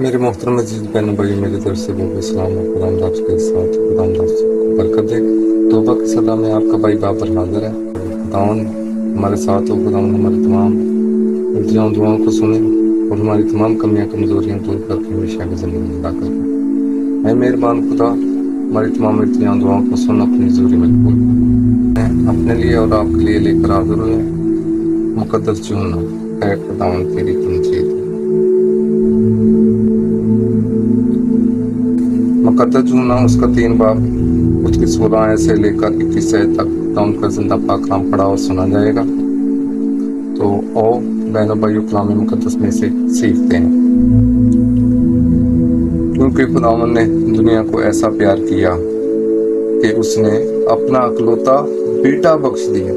میرے محترم عزیز بہنوں بھائی، میری طرف سے وہ بھی سلام ہے۔ خدا آپ کے ساتھ، خدا آپ کو برکت دے۔ توبہ کی صدا میں آپ کا بھائی بابر حاضر ہے۔ خداوند ہمارے ساتھ ہو، خداوند ہماری تمام التجاؤں دعاؤں کو سنیں اور ہماری تمام کمیاں کمزوریاں دور کر کے ہمیشہ کی زندگی میں عطا کر دیں۔ اے مہربان خدا، ہماری تمام التجاؤں دعاؤں کو سن، اپنی حضوری میں قبول میں اپنے لیے اور آپ کے لیے لے کر حاضر ہوئے مقدس چوننا ہے خداوند تیری تنجید۔ مقدس جملہ اس کا 3 باب اس کی 16 آیت سے لے کر 21 آیت تک خداوند کا زندہ پاک کلام پڑھا اور سنا جائے گا۔ تو آؤ بہنوں بھائیوں، کلام مقدس میں سے سیکھتے ہیں۔ کیونکہ خداوند نے دنیا کو ایسا پیار کیا کہ اس نے اپنا اکلوتا بیٹا بخش دیا۔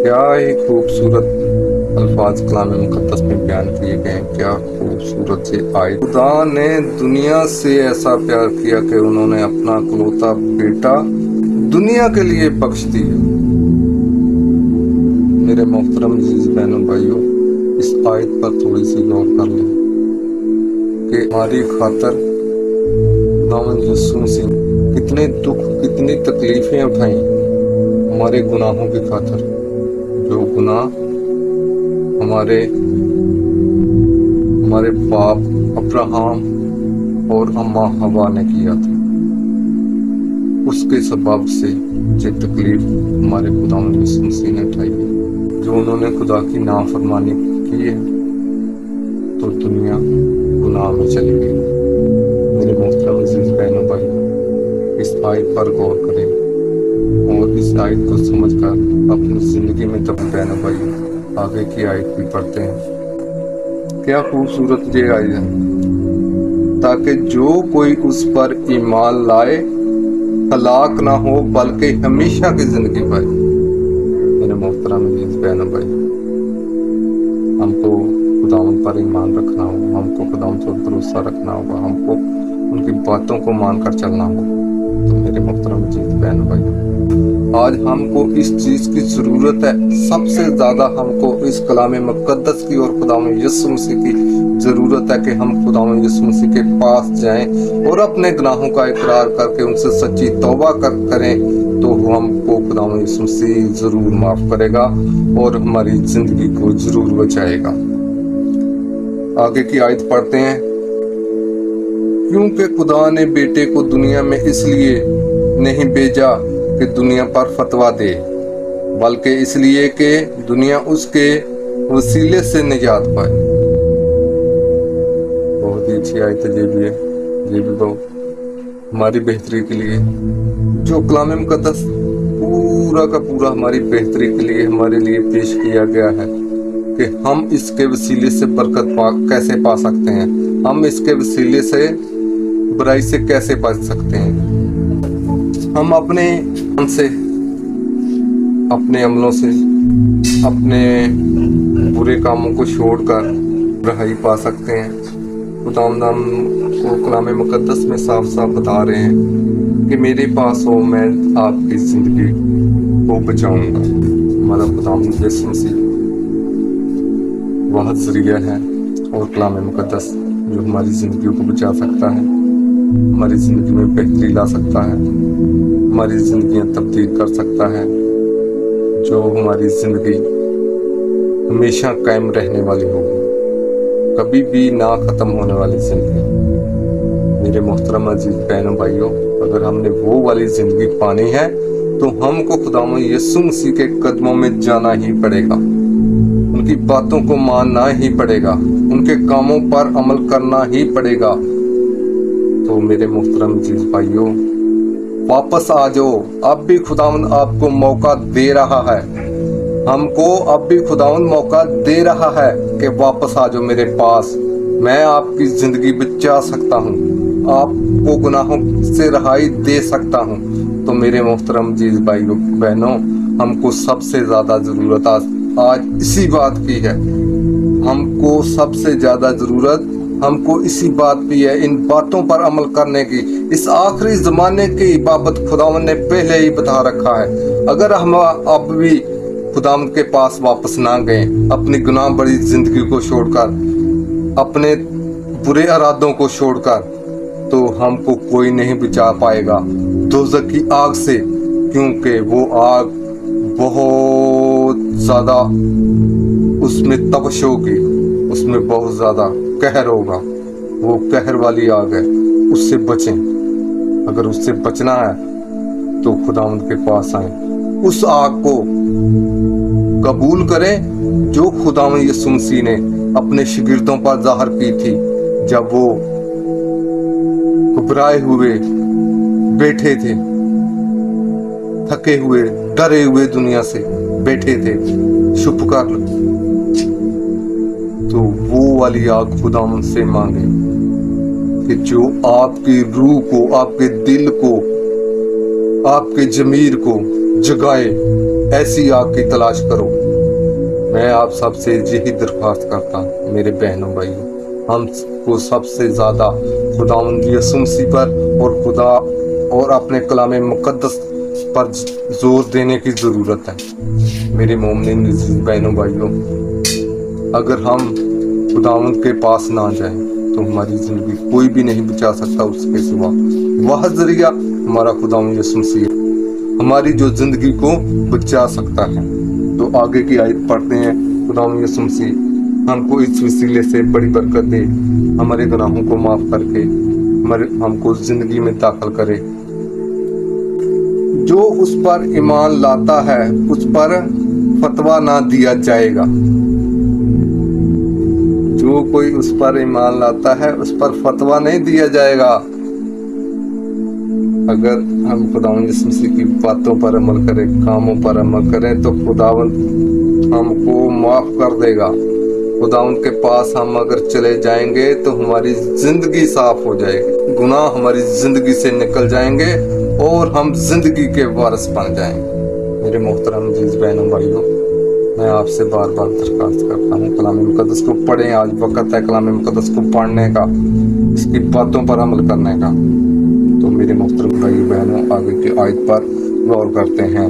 کیا ہی خوبصورت الفاظ کلام مقدس میں بیان کیے گئے ہیں، کیا خوبصورت سے آئے۔ خدا نے دنیا سے ایسا پیار کیا کہ انہوں نے اپنا اکلوتا بیٹا دنیا کے لیے بخش دیا۔ میرے محترم عزیز بہنوں بھائیوں، اس آیت پر تھوڑی سی غور کر لیں کہ ہماری خاطر خداوند یسوع مسیح کتنے دکھ، کتنی تکلیفیں اٹھائیں ہمارے گناہوں کی خاطر، جو گناہ ہمارے باپ ابراہم اور اماں حوا نے کیا تھا۔ اس کے سبب سے یہ تکلیف ہمارے خداوند یسوع مسیح نے اٹھائی ہے۔ جو انہوں نے خدا کی نافرمانی کی ہے تو دنیا گناہ میں چلی گئی۔ میرے محترم عزیز بہنوں بھائی، اس آیت پر غور کریں اور اس آیت کو سمجھ کر اپنی زندگی میں بہنوں بھائی آگے کی آیت بھی پڑھتے ہیں۔ کیا خوبصورت یہ آیت ہے، تاکہ جو کوئی اس پر ایمان لائے ہلاک نہ ہو بلکہ ہمیشہ کی زندگی پائے۔ میرے محترم عزیز بہنوں بھائی، ہم کو خداوند پر ایمان رکھنا ہوگا، ہم کو خداوند پر بھروسہ رکھنا ہوگا، ہم کو ان کی باتوں کو مان کر چلنا ہوگا۔ تو میرے محترم عزیز بہنوں بھائی، آج ہم کو اس چیز کی ضرورت ہے، سب سے زیادہ ہم کو اس کلام مقدس کی اور خداوند یسوع مسیح کی ضرورت ہے کہ ہم خداوند یسوع مسیح کے پاس جائیں اور اپنے گناہوں کا اقرار کر کے ان سے سچی توبہ کریں، تو ہم کو خداوند یسوع مسیح ضرور معاف کرے گا اور ہماری زندگی کو ضرور بچائے گا۔ آگے کی آیت پڑھتے ہیں۔ کیونکہ خدا نے بیٹے کو دنیا میں اس لیے نہیں بھیجا کہ دنیا پر فتویٰ دے، بلکہ اس لیے کہ دنیا اس کے وسیلے سے نجات پائے۔ بہت ہی اچھی آیت ہے، یہ بھی بہت ہماری بہتری کے لیے، جو کلام مقدس پورا کا پورا ہماری بہتری کے لیے ہمارے لیے پیش کیا گیا ہے کہ ہم اس کے وسیلے سے برکت کیسے پا سکتے ہیں، ہم اس کے وسیلے سے برائی سے کیسے بچ سکتے ہیں۔ ہم اپنے عملوں سے، اپنے برے کاموں کو چھوڑ کر رہائی پا سکتے ہیں۔ خداوند ہم کو کلام مقدس میں صاف صاف بتا رہے ہیں کہ میرے پاس ہو، میں آپ کی زندگی کو بچاؤں گا۔ ہمارا خداوند یسوع مسیح واحد ذریعہ ہے اور کلام مقدس جو ہماری زندگی کو بچا سکتا ہے، ہماری زندگی میں بہتری لا سکتا ہے، ہماری زندگیاں تبدیل کر سکتا ہے، جو ہماری زندگی ہمیشہ قائم رہنے والی ہوگی، کبھی بھی نہ ختم ہونے والی زندگی۔ میرے محترم عزیز بہنوں بھائیوں، اگر ہم نے وہ والی زندگی پانی ہے تو ہم کو خداوند یسوع مسیح کے قدموں میں جانا ہی پڑے گا، ان کی باتوں کو ماننا ہی پڑے گا، ان کے کاموں پر عمل کرنا ہی پڑے گا۔ تو میرے محترم عزیز بھائیوں، واپس آ جاؤ، اب بھی خداوند آپ کو موقع دے رہا ہے، ہم کو اب بھی خداوند موقع دے رہا ہے کہ واپس آ جاؤ میرے پاس، میں آپ کی زندگی بچا سکتا ہوں، آپ کو گناہوں سے رہائی دے سکتا ہوں۔ تو میرے محترم عزیز بھائیوں بہنوں، ہم کو سب سے زیادہ ضرورت آج اسی بات کی ہے، ہم کو سب سے زیادہ ضرورت ہم کو اسی بات کی ہے، ان باتوں پر عمل کرنے کی۔ اس آخری زمانے کی بابت خداوند نے پہلے ہی بتا رکھا ہے۔ اگر ہم اب بھی خداوند کے پاس واپس نہ گئے، اپنی گناہ بڑی زندگی کو چھوڑ کر अपने बुरे इरादों को छोड़कर, तो हमको कोई नहीं बचा पाएगा दोज़ख की आग से, क्योंकि वो आग बहुत ज़्यादा उसमें तपश होगी, उसमें बहुत ज़्यादा कहर होगा। वो कहर वाली आग है, उससे बचें। अगर उससे बचना है तो खुदावंद के पास आए, उस आग को कबूल करें जो खुदावंद यीशु मसीह ने अपने शागिर्दों पर ज़ाहिर की थी, जब वो घबराए हुए बैठे थे, थके हुए डरे हुए दुनिया से बैठे थे, छुप कर। तो वो वाली आग खुदावंद से मांगे कि जो आपकी रूह को, आपके दिल को, आपके जमीर को जगाए, ऐसी आग की तलाश करो। मैं आप सबसे यही दरख्वास्त करता हूँ मेरे बहनों भाइयों, हमको सबसे ज़्यादा खुदावंद यीशु मसीह पर और खुदा और अपने कलाम मुक़द्दस पर जोर देने की ज़रूरत है। मेरे मोमिन बहनों भाइयों, अगर हम खुदावंद के पास ना जाएं तो हमारी ज़िंदगी कोई भी नहीं बचा सकता उसके सिवा। वह ज़रिया हमारा खुदावंद यीशु मसीह हमारी जो ज़िंदगी को बचा सकता है। तो आगे की आयत पढ़ते हैं। खुदावंद यीशु मसीह हमको इस वसीले से बड़ी बरकत दे, हमारे गुनाहों को माफ़ करके हमको ज़िंदगी में दाखिल करे। जो उस पर ईमान लाता है उस पर फतवा ना दिया जाएगा। जो कोई उस पर ईमान लाता है उस पर फतवा नहीं दिया जाएगा। अगर हम खुदावंद यीशु मसीह की बातों पर अमल करें, कामों पर अमल करें, तो खुदावंद हमको माफ कर देगा। खुदावंद के पास हम अगर चले जाएंगे तो हमारी जिंदगी साफ हो जाएगी, गुनाह हमारी जिंदगी से निकल जाएंगे और हम जिंदगी के वारिस बन जाएंगे। मेरे मोहतरम अजीज बहनों भाइयों, मैं आपसे बार बार दरख्वास्त करता हूँ, कलाम मुक़द्दस को पढ़ें। आज वक्त है कलाम मुक़द्दस को पढ़ने का, इसकी बातों पर अमल करने का। तो मेरे मोहतरम भाई बहनों, आगे की आयत पर गौर करते हैं।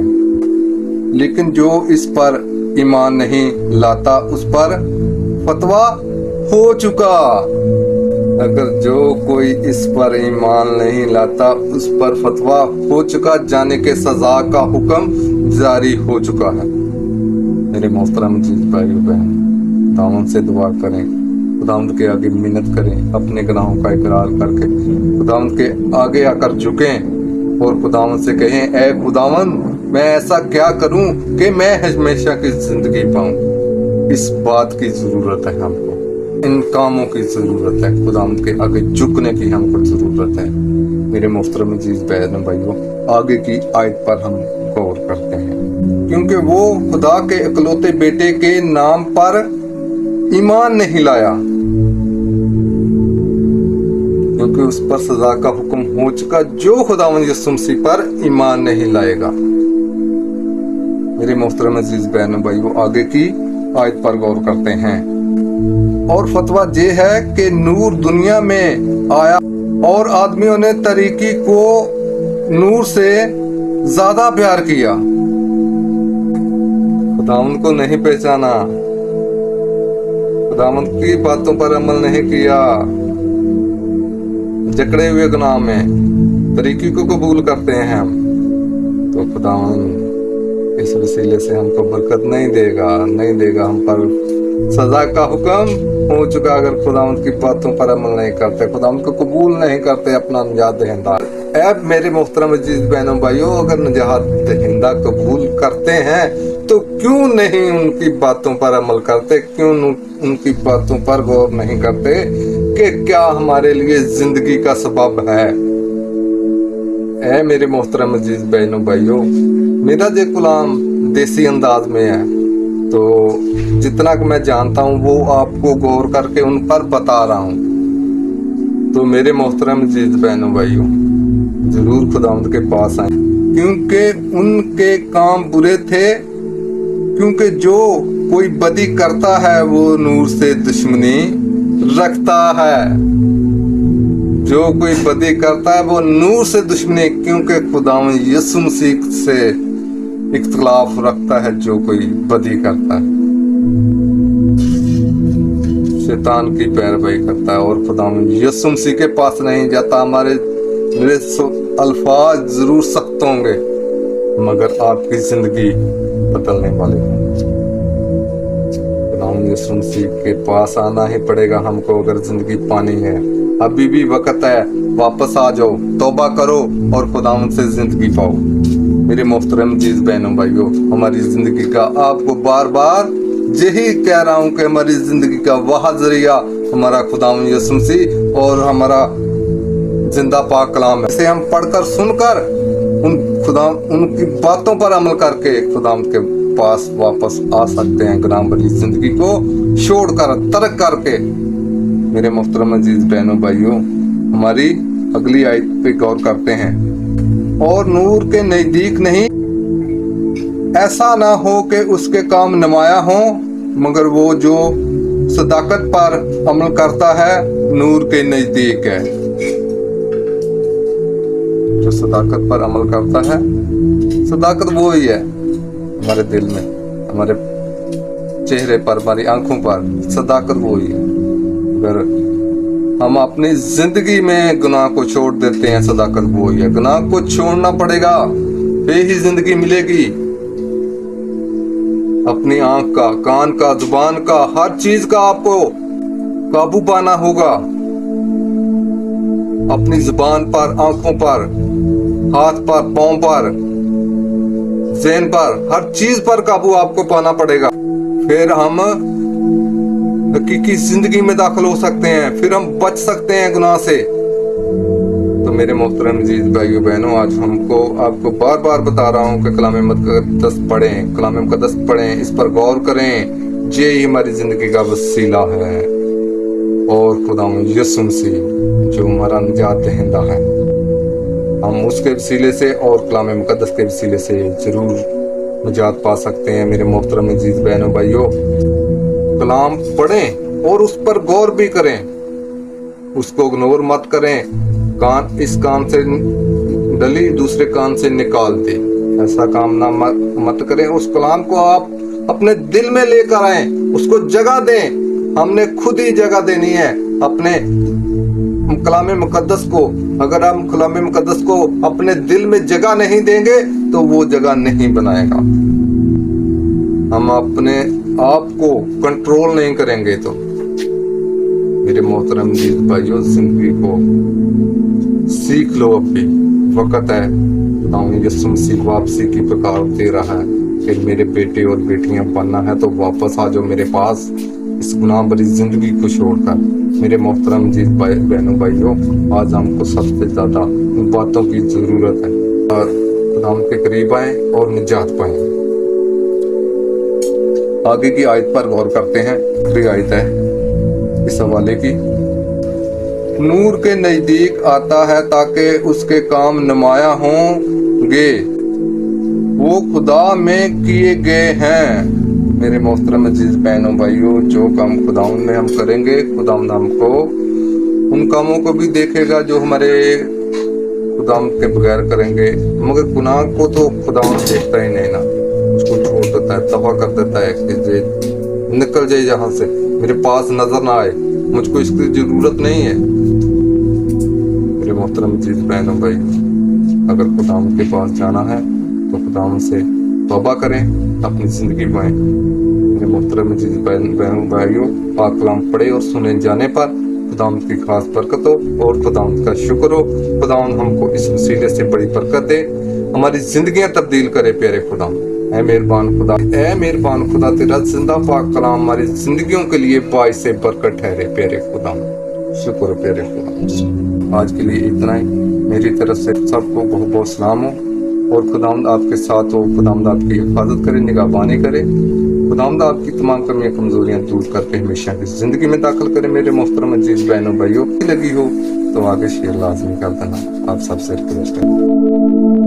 लेकिन जो इस पर ईमान नहीं लाता उस पर फतवा हो चुका। अगर जो कोई इस पर ईमान नहीं लाता उस पर फतवा हो चुका, जाने के सजा का हुक्म जारी हो चुका है। मेरे मोहतरम अजीज भाई बहन, खुदावंद से दुआ करें, खुदावंद के आगे मिन्नत करें, अपने गुनाहों का इकरार करके खुदावंद के आगे आकर झुकें और खुदावंद से कहें, ऐ खुदावंद, मैं ऐसा क्या करूं कि मैं हमेशा की जिंदगी पाऊं। इस बात की जरूरत है हमको, इन कामों की जरूरत है, खुदावंद के आगे झुकने की हमको जरूरत है। मेरे मोहतरम अजीज बहन भाइयों, आगे की आयत पर हम गौर करते हैं। क्योंकि वो खुदा के इकलौते बेटे के नाम पर ईमान नहीं लाया, क्योंकि उस पर सजा का हुक्म हो चुका जो खुदावंद यीशु मसीह पर ईमान नहीं लाएगा। मेरे मोहतरम अजीज बहनों भाइयों, आगे की आयत पर गौर करते हैं। और फतवा ये है कि नूर दुनिया में आया और आदमियों ने तरीकी को नूर से ज्यादा प्यार किया। खुदावंद को नहीं पहचाना, खुदावंद की बातों पर अमल नहीं किया, जकड़े हुए गुनाह में तरीकी को कबूल करते हैं हम, तो खुदावंद इस वसीले से हमको बरकत नहीं देगा। हम पर सजा का हुक्म हो चुका अगर खुदावंद की बातों पर अमल नहीं करते, खुदावंद को कबूल नहीं करते अपना निजात दहिंदा। ऐब मेरे मोहतरम अजीज बहनों भाइयों, अगर निजात दहिंदा कबूल करते हैं तो क्यों नहीं उनकी बातों पर अमल करते, क्यों उनकी बातों पर गौर नहीं करते कि क्या हमारे लिए जिंदगी का सबब है। ऐ मेरे मोहतरम अजीज बहनों भाइयों, मेरा जो कलाम देसी अंदाज में है, तो जितना कि मैं जानता हूँ वो आपको गौर करके उन पर बता रहा हूँ। तो मेरे मोहतरम अजीज बहनों भाइयों, जरूर खुदावंद के पास आए, क्योंकि उनके काम बुरे थे। क्योंकि जो कोई बदी करता है वो नूर से दुश्मनी रखता है। जो कोई बदी करता है वो नूर से दुश्मनी, क्योंकि खुदावंद यीशु मसीह से इख्तिलाफ रखता है जो कोई बदी करता है। शैतान की पैरवी करता है और खुदा यीशु मसीह के पास नहीं जाता। मेरे अल्फाज जरूर सख्त होंगे मगर आपकी जिंदगी बदलने वाले हैं। खुदा यीशु मसीह के पास आना ही पड़ेगा हमको अगर जिंदगी पानी है। अभी भी वक्त है, वापस आ जाओ, तौबा करो और खुदा से जिंदगी पाओ। मेरे मोहतरम अजीज बहनों भाइयों, हमारी जिंदगी का आपको बार बार यही कह रहा हूँ कि हमारी जिंदगी का वह जरिया हमारा खुदा यीशु मसीह और हमारा जिंदा पाक कलाम है। इसे हम पढ़कर सुनकर उनकी बातों पर अमल करके खुदा के पास वापस आ सकते हैं, गुनाह भरी जिंदगी को छोड़कर तर्क करके। मेरे मोहतरम अजीज बहनों भाइयों, हमारी अगली आयत पे गौर करते हैं। और नूर के नजदीक नहीं, ऐसा ना हो कि उसके काम नुमाया हो, मगर वो जो सदाकत पर अमल करता है नूर के नजदीक है। जो सदाकत पर अमल करता है, सदाकत वो ही है हमारे दिल में, हमारे चेहरे पर, हमारी आंखों पर, सदाकत वो ही है। अगर हम अपनी जिंदगी में गुनाह को छोड़ देते हैं, सदाकत वो ही है। गुनाह को छोड़ना पड़ेगा, फिर ही जिंदगी मिलेगी। अपनी आंख का, कान का, जुबान का, हर चीज का आपको काबू पाना होगा। अपनी जुबान पर, आंखों पर, हाथ पर, पांव पर, ज़हन पर, हर चीज पर काबू आपको पाना पड़ेगा। फिर हम हकीकी जिंदगी में दाखिल हो सकते हैं, फिर हम बच सकते हैं गुनाह से। तो मेरे मोहतरम अजीज भाइयों बहनों, आज आपको बार बार बता रहा हूँ कि कलाम मुक़द्दस पढ़ें, कलाम मुक़द्दस पढ़ें, इस पर गौर करें। ये ही हमारी जिंदगी का वसीला है। और खुदा यीशु मसीह जो हमारा निजात दहिंदा है, हम उसके वसीले से और कलाम मुक़द्दस के वसीले से जरूर निजात पा सकते हैं। मेरे मोहतरम अजीज बहनों भाइयों, कलाम पढ़ें और उस पर गौर भी करें, उसको इग्नोर मत करें। इस कान से डली दूसरे कान से निकाल दे, ऐसा काम ना मत करें। उस कलाम को आप अपने दिल में लेकर आए, उसको जगह दें। हमने खुद ही जगह देनी है अपने कलाम मुक़द्दस को। अगर हम कलाम मुक़द्दस को अपने दिल में जगह नहीं देंगे तो वो जगह नहीं बनाएगा। हम अपने आप को कंट्रोल नहीं करेंगे तो मेरे मोहतरम भाइयों, जिंदगी को सीख लो। अभी वक्त है, यीशु मसीह वापसी की पुकार दे रहा है। फिर मेरे बेटे और बेटियां बनना है तो वापस आ जाओ मेरे पास, इस गुनाह भरी जिंदगी को छोड़कर। मेरे मोहतरम बहनों भाइयों, आज हमको सबसे ज्यादा इन बातों की जरूरत है और खुदा के करीब आए और निजात पाए। आगे की आयत पर गौर करते हैं। आखिरी आयत है इस हवाले की। नूर के नजदीक आता है ताकि उसके काम नुमाया होंगे, वो खुदा में किए गए हैं। मेरे मोहतरम अजीज बहनों भाइयों, जो काम खुदाउन में हम करेंगे, खुदाउन हमको उन कामों को भी देखेगा जो हमारे खुदाउन के बगैर करेंगे। मगर गुनाह को तो खुदाउन देखता ही नहीं ना, उसको छोड़ देता है, तबाह कर देता है कि निकल जाए यहाँ से, मेरे पास नजर ना आए, मुझको इसकी जरूरत नहीं है। मेरे मोहतरम अजीज बहनों भाई, अगर खुदाम के पास जाना है तो खुदाम से तौबा करें, अपनी जिंदगी पाएं। मेरे मोहतरम अजीज बहनों भाइयों, पाक कलाम पढ़े और सुने जाने पर खुदाम की खास बरकत हो और खुदाम का शुक्र हो। खुदाम हमको इस वसीले से बड़ी बरकत दे, हमारी जिंदगियां तब्दील करे। प्यारे खुदा, ऐ मेहरबान खुदा, ऐ मेहरबान खुदा, तेरा जिंदा पाक कलाम हमारी जिंदगियों के लिए बाइस से बरकत ठहरे। प्यारे खुदा, शुक्र प्यारे खुदा। आज के लिए इतना ही। मेरी तरफ से सबको बहुत बहुत सलाम हो और खुदावंद आपके साथ हो। खुदावंद आपकी हिफाजत करे, निगहबानी करे। खुदावंद आपकी तमाम कमियां कमजोरियां दूर करके हमेशा की जिंदगी में दाखिल करे। मेरे मोहतरम अजीज बहनों भाइयों, लगी हो तो आगे शेयर लाजमी कर देना। आप सबसे रिक्वेस्ट है।